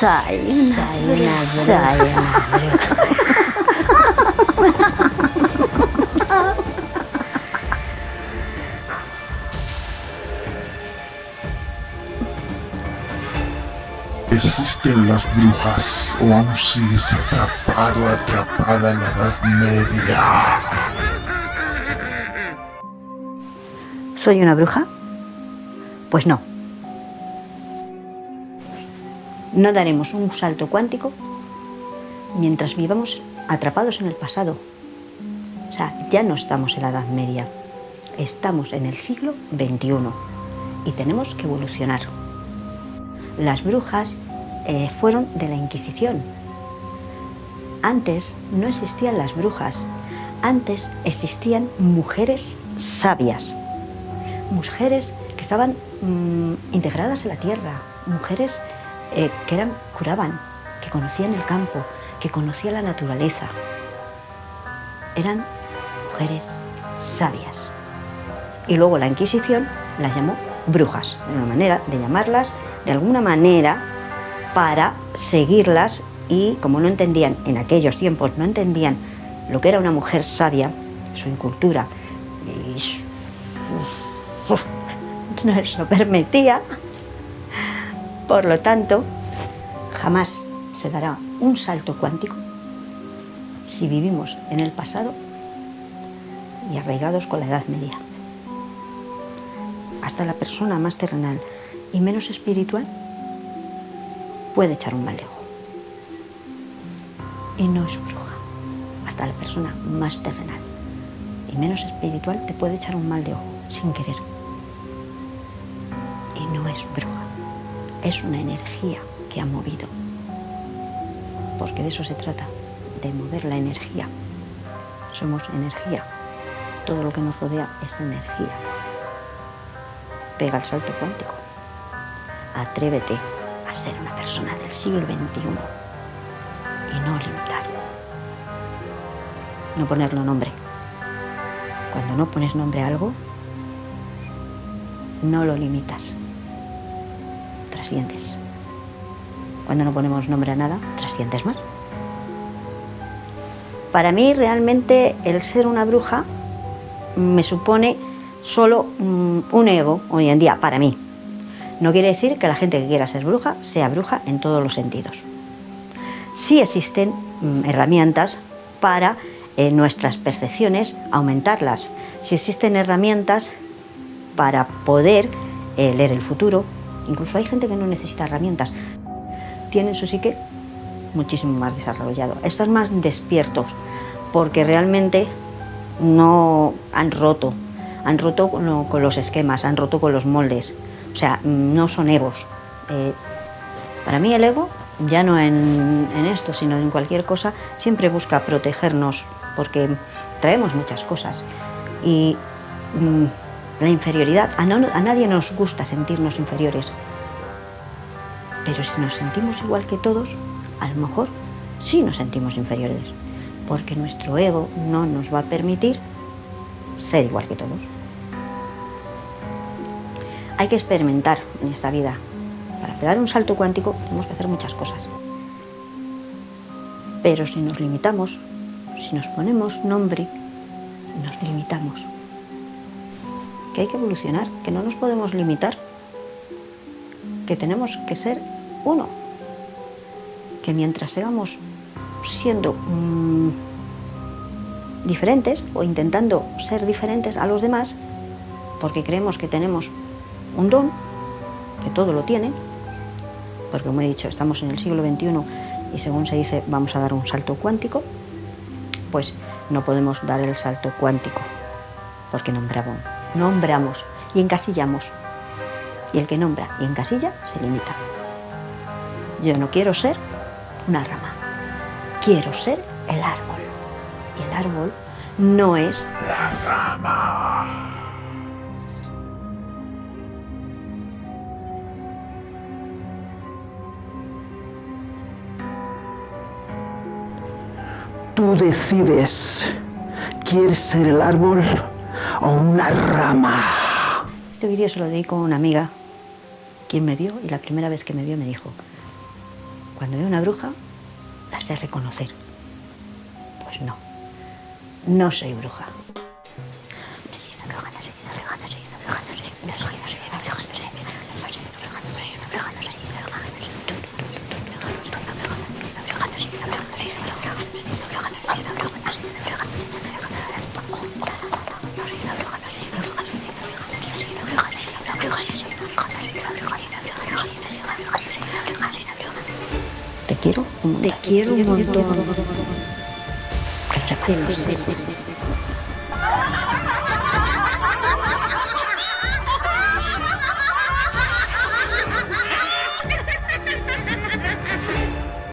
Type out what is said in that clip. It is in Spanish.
Soy una bruja. ¿Existen las brujas o aún sigues atrapada en la Edad Media? ¿Soy una bruja? Pues no. No daremos un salto cuántico mientras vivamos atrapados en el pasado. O sea, ya no estamos en la Edad Media, estamos en el siglo XXI y tenemos que evolucionar. Las brujas fueron de la Inquisición. Antes no existían las brujas, antes existían mujeres sabias, mujeres que estaban integradas en la tierra, mujeres que curaban, que conocían el campo, que conocían la naturaleza. Eran mujeres sabias. Y luego la Inquisición las llamó brujas, una manera de llamarlas de alguna manera para seguirlas, y como no entendían, en aquellos tiempos no entendían lo que era una mujer sabia, su incultura, y no les lo permitía, por lo tanto, jamás se dará un salto cuántico si vivimos en el pasado y arraigados con la Edad Media. Hasta la persona más terrenal y menos espiritual puede echar un mal de ojo. Y no es bruja. Hasta la persona más terrenal y menos espiritual te puede echar un mal de ojo sin querer. Y no es bruja. Es una energía que ha movido. Porque de eso se trata, de mover la energía. Somos energía. Todo lo que nos rodea es energía. Pega el salto cuántico. Atrévete a ser una persona del siglo XXI y no limitar. No ponerle nombre. Cuando no pones nombre a algo, no lo limitas. Trasciendes. Cuando no ponemos nombre a nada, trasciendes más. Para mí, realmente, el ser una bruja me supone solo un ego hoy en día, para mí. No quiere decir que la gente que quiera ser bruja sea bruja en todos los sentidos. Sí existen herramientas para nuestras percepciones aumentarlas. Sí existen herramientas para poder leer el futuro. Incluso hay gente que no necesita herramientas. Tienen su psique muchísimo más desarrollado. Están más despiertos porque realmente no han roto con los esquemas, han roto con los moldes. O sea, no son egos. Para mí el ego, ya no en esto, sino en cualquier cosa, siempre busca protegernos porque traemos muchas cosas. Y la inferioridad, a nadie nos gusta sentirnos inferiores. Pero si nos sentimos igual que todos, a lo mejor sí nos sentimos inferiores. Porque nuestro ego no nos va a permitir ser igual que todos. Hay que experimentar en esta vida. Para dar un salto cuántico tenemos que hacer muchas cosas. Pero si nos limitamos, si nos ponemos nombre, nos limitamos. Que hay que evolucionar, que no nos podemos limitar, que tenemos que ser uno. Que mientras sigamos siendo diferentes o intentando ser diferentes a los demás, porque creemos que tenemos un don, que todo lo tienen, porque como he dicho, estamos en el siglo XXI y según se dice vamos a dar un salto cuántico, pues no podemos dar el salto cuántico, porque nombramos y encasillamos, y el que nombra y encasilla se limita. Yo no quiero ser una rama, quiero ser el árbol, y el árbol no es La rama. Tú decides, ¿quieres ser el árbol o una rama? Este vídeo se lo dedico a una amiga, quien me vio y la primera vez que me vio me dijo: cuando veo una bruja, la sé reconocer. Pues no, no soy bruja. Te quiero un montón. Que lo sepas.